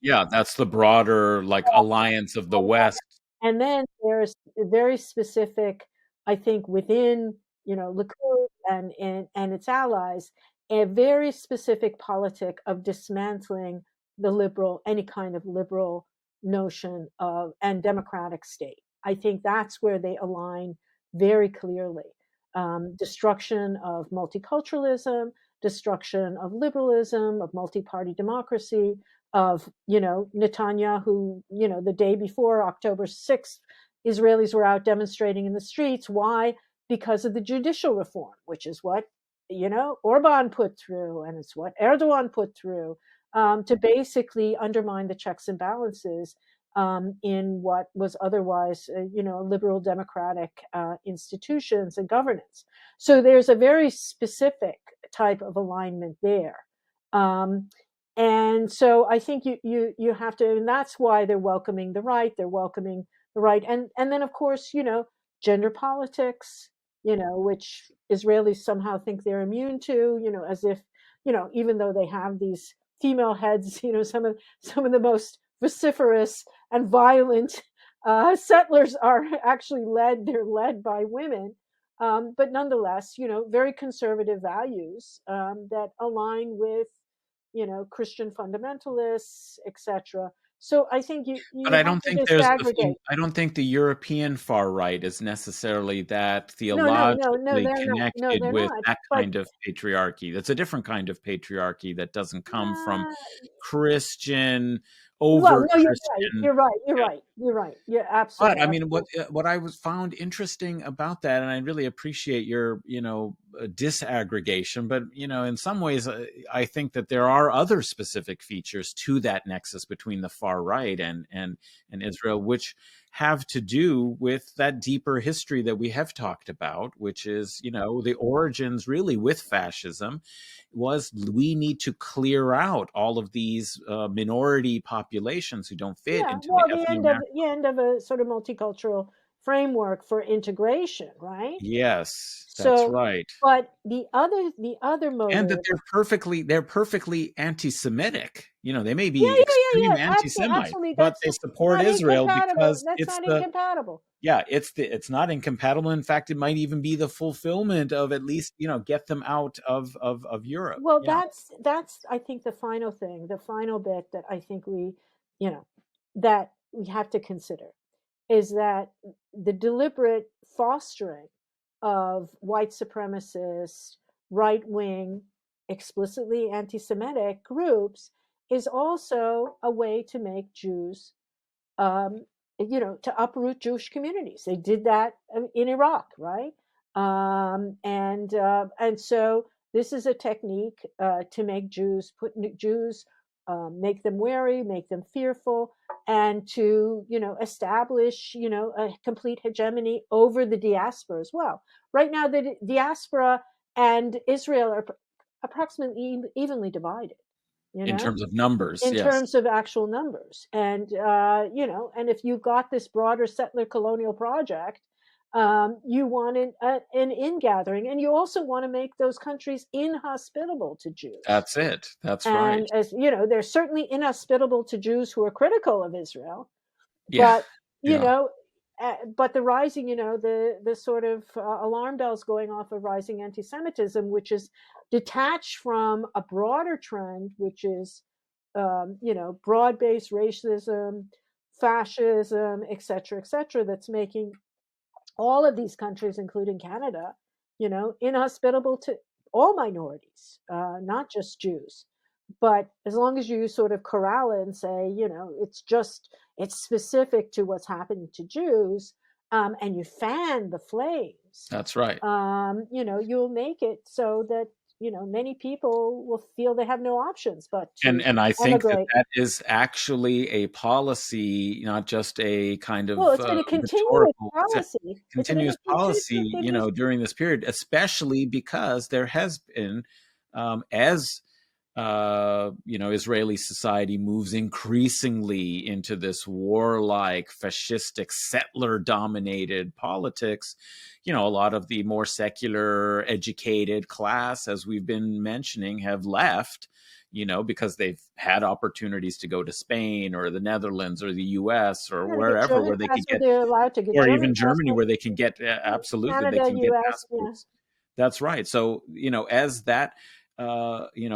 yeah, that's the broader like alliance of the West. And then there's very specific, I think, within Likud and its allies, a very specific politic of dismantling any kind of liberal notion of and democratic state. I think that's where they align very clearly. Destruction of multiculturalism, destruction of liberalism, of multi-party democracy, of Netanyahu. The day before October 6th, Israelis were out demonstrating in the streets. Why? Because of the judicial reform, which is what Orban put through, and it's what Erdogan put through, to basically undermine the checks and balances in what was otherwise liberal democratic institutions and governance. So there's a very specific type of alignment there. Um, and so I think you have to, and that's why they're welcoming the right. They're welcoming the right, and then of course gender politics, which Israelis somehow think they're immune to, as if even though they have these female heads, some of the most vociferous and violent settlers are actually they're led by women. But nonetheless, very conservative values that align with Christian fundamentalists, etc. So I think But you I have don't to think there's the disaggregate. thing. I don't think the European far right is necessarily that No, theologically they're not. No, connected they're with not. that But kind of patriarchy. That's a different kind of patriarchy that doesn't come from uh, Christian, well, overt no, you're right. Christian. You're right. You're Yeah. right. You're right. You're But absolutely, I mean, absolutely. what I was found interesting about that, and I really appreciate your disaggregation. But in some ways, I think that there are other specific features to that nexus between the far right and Israel, which have to do with that deeper history that we have talked about, which is the origins really with fascism was we need to clear out all of these minority populations who don't fit Yeah. into Well, the the end of a sort of multicultural framework for integration, right? Yes, that's So, right. but the other And that motive. they're perfectly anti-Semitic. They may Yeah, be yeah, yeah, extreme yeah. Absolutely, anti-Semites, absolutely. but they support Not Israel incompatible. because That's it's not the incompatible. yeah, it's not incompatible. In fact, it might even be the fulfillment of at least, get them out of Europe. Well, Yeah. that's I think the final thing, the final bit that I think you know, that we have to consider is that the deliberate fostering of white supremacist, right wing, explicitly anti Semitic groups is also a way to make Jews um, to uproot Jewish communities. They did that in Iraq, right? And so this is a technique to make Jews, make them wary, make them fearful, and to establish a complete hegemony over the diaspora as well. Right now, the diaspora and Israel are approximately evenly divided. you In know, terms of numbers, in yes. terms of actual numbers. And, and if you've got this broader settler colonial project, you want an ingathering, and you also want to make those countries inhospitable to Jews. That's it. That's right. And as you know, they're certainly inhospitable to Jews who are critical of Israel, Yeah. but you Yeah. know, but the rising, the sort of alarm bells going off of rising anti-Semitism, which is detached from a broader trend, which is broad-based racism, fascism, et cetera, that's making all of these countries, including Canada, inhospitable to all minorities, not just Jews. But as long as you sort of corral it and say, it's specific to what's happening to Jews, and you fan the flames, That's right. you'll make it so that many people will feel they have no options but to And I think that emigrate. that is actually a policy, not just a kind Well, of it's been a continuous rhetorical. It's a policy. It's been continuous a policy, continuous. during this period, especially because there has been, as Israeli society moves increasingly into this warlike, fascistic, settler-dominated politics. A lot of the more secular, educated class, as we've been mentioning, have left. Because they've had opportunities to go to Spain or the Netherlands or the U.S. or Yeah, to get wherever German where they could passport, get, they're allowed to get or German even Germany passport. where they can get, Yeah, absolutely, they Canada, can get US, yeah. passports. That's right. So, as that,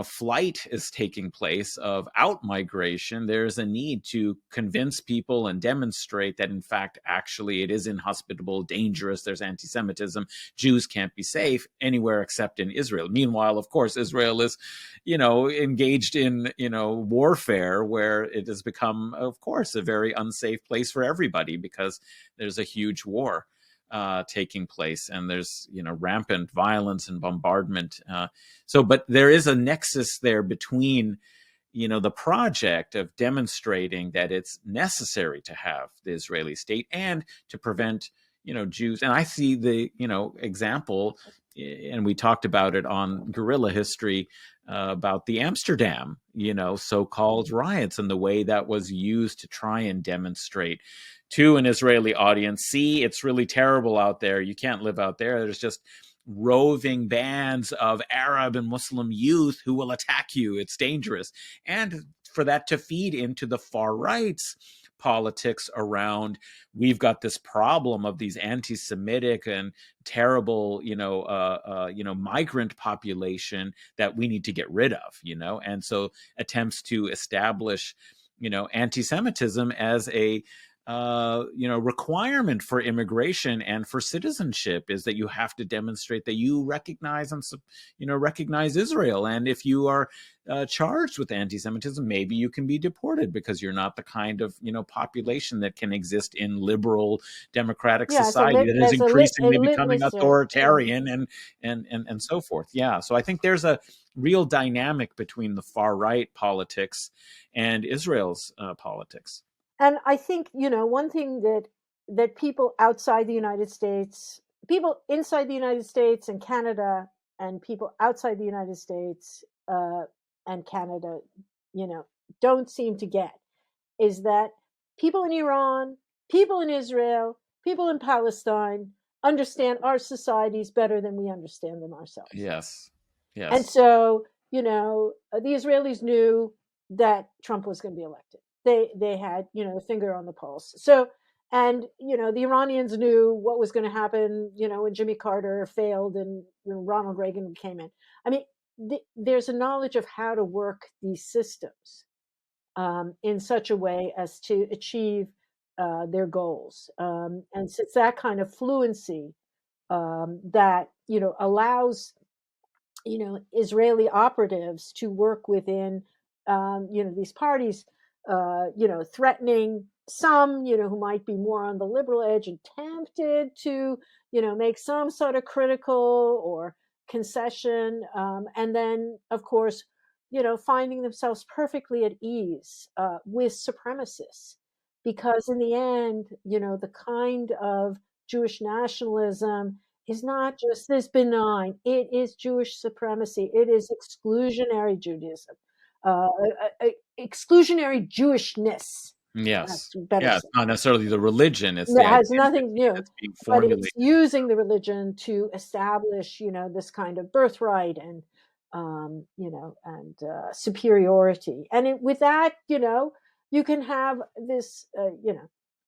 flight is taking place of out migration, there's a need to convince people and demonstrate that, in fact, actually, it is inhospitable, dangerous. There's anti-Semitism. Jews can't be safe anywhere except in Israel. Meanwhile, of course, Israel is, engaged in, warfare, where it has become, of course, a very unsafe place for everybody because there's a huge war taking place, and there's rampant violence and bombardment. But there is a nexus there between the project of demonstrating that it's necessary to have the Israeli state and to prevent Jews. And I see the example, and we talked about it on Guerrilla History, about the Amsterdam so-called riots and the way that was used to try and demonstrate to an Israeli audience, see, it's really terrible out there. You can't live out there. There's just roving bands of Arab and Muslim youth who will attack you. It's dangerous. And for that to feed into the far right's politics around, we've got this problem of these anti-Semitic and terrible, migrant population that we need to get rid of, and so attempts to establish, anti-Semitism as a requirement for immigration and for citizenship, is that you have to demonstrate that you recognize and recognize Israel. And if you are charged with anti-Semitism, maybe you can be deported because you're not the kind of population that can exist in liberal democratic Yeah, society that is there's a increasingly becoming litmus test. Yeah. authoritarian and so forth. Yeah, so I think there's a real dynamic between the far right politics and Israel's politics. And I think, one thing that people outside the United States, people inside the United States and Canada, and people outside the United States and Canada, you know, don't seem to get is that people in Iran, people in Israel, people in Palestine understand our societies better than we understand them ourselves. Yes. And Yes. so, the Israelis knew that Trump was going to be elected. They had, a finger on the pulse. So, and the Iranians knew what was going to happen, when Jimmy Carter failed and Ronald Reagan came in. I mean, there's a knowledge of how to work these systems in such a way as to achieve their goals. And so it's that kind of fluency that allows Israeli operatives to work within these parties, threatening some who might be more on the liberal edge and tempted to make some sort of critical or concession, and then of course finding themselves perfectly at ease with supremacists, because in the end the kind of Jewish nationalism is not just this benign, it is Jewish supremacy, it is exclusionary Judaism. exclusionary Jewishness. Yes. That's better Yeah, it's said. not necessarily the religion, it's the That has nothing identity new, that's being but it's formulated. using the religion to establish, this kind of birthright and, superiority. And with that, you can have this,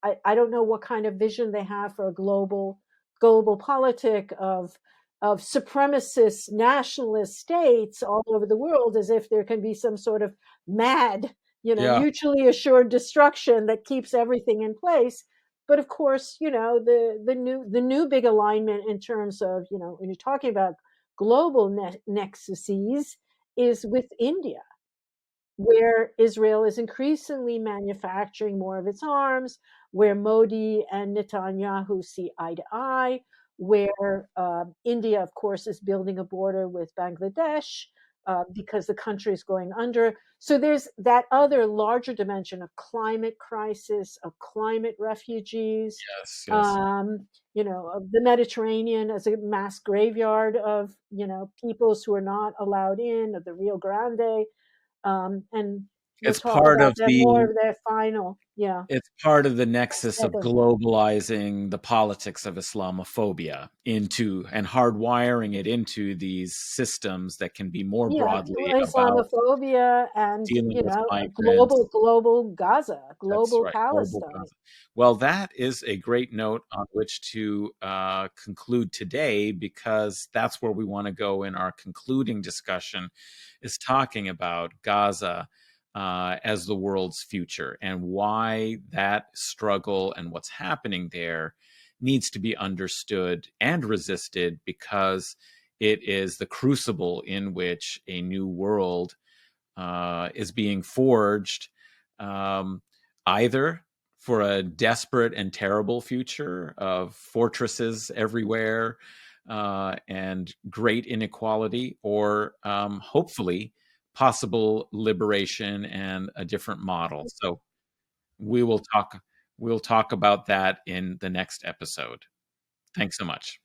I don't know what kind of vision they have for a global politic of supremacist nationalist states all over the world, as if there can be some sort of mad, Yeah. mutually assured destruction that keeps everything in place. But of course, the new big alignment in terms of, when you're talking about global nexuses, is with India, where Israel is increasingly manufacturing more of its arms, where Modi and Netanyahu see eye to eye, where India, of course, is building a border with Bangladesh because the country is going under. So there's that other larger dimension of climate crisis, of climate refugees, Yes, yes. of the Mediterranean as a mass graveyard of, peoples who are not allowed in, of the Rio Grande, and we'll It's talk part about of that more the of their final, It's part of the nexus of aspect of, globalizing the politics of Islamophobia into and hardwiring it into these systems that can be more yeah, broadly about Islamophobia and, dealing with a global, migrants. Gaza, That's global right, global Palestine. Gaza. Well, that is a great note on which to conclude today, because that's where we want to go in our concluding discussion, is talking about Gaza as the world's future and why that struggle and what's happening there needs to be understood and resisted, because it is the crucible in which a new world is being forged, um, either for a desperate and terrible future of fortresses everywhere and great inequality, or hopefully possible liberation and a different model. So we will talk. We'll talk about that in the next episode. Thanks so much.